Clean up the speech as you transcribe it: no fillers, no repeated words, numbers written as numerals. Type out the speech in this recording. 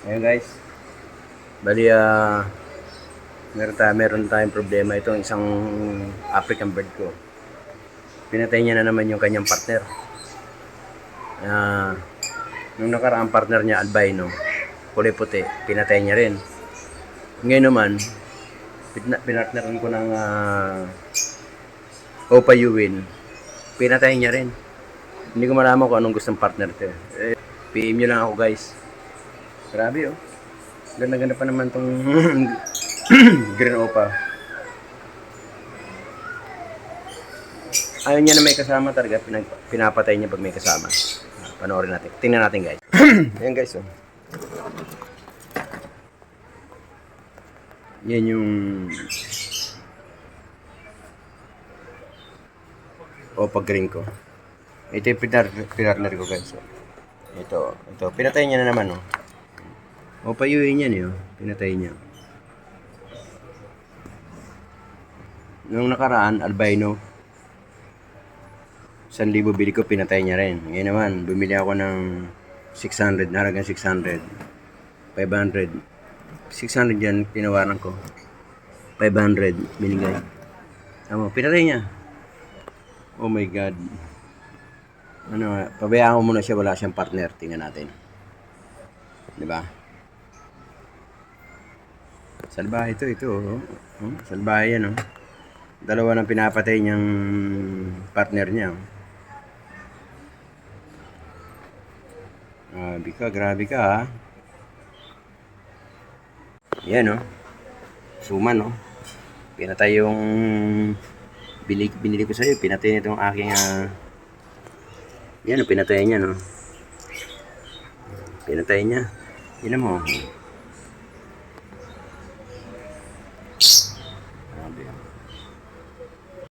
Ayun guys, bali meron tayong problema itong isang African bird ko. Pinatay niya na naman yung kanyang partner. Ah, nung nakaraang partner niya albino, kulay puti, pinatay niya rin. Ngayon naman, pinartneran ko ng Opa Yuwin, pinatay niya rin. Hindi ko malaman kung anong gustong partner ko. PM nyo lang ako guys. Grabe oh. Ganda-ganda pa naman tong green opa. Ayaw niya na may kasama talaga. Pinapatay niya pag may kasama. Panoorin natin. Tingnan natin guys. Ayan guys oh. Yan yung opa green ko. Ito yung pinartner ko guys oh. Ito. Pinatay niya na naman oh. Opa Yuwin yan eh oh. Pinatay niya. Nung nakaraan, albino. 1,000 bili ko, pinatay niya rin. Ngayon naman, bumili ako ng 600, halagang 600. 500. 600 yan, pinawaran ko. 500, binigay. Tama, pinatay niya. Oh my God. Pabayaan ko muna siya, wala siyang partner. Tingnan natin. Diba? Salbahe ito. Oh. Salbahe yan, oh. Dalawa ng pinapatay niyang partner niya. Grabe ka ha. Yan oh. Suman oh. Pinatay yung binili ko sa'yo. Pinatay nitong aking yan oh, pinatay niya no. Pinatay niya. Yan mo.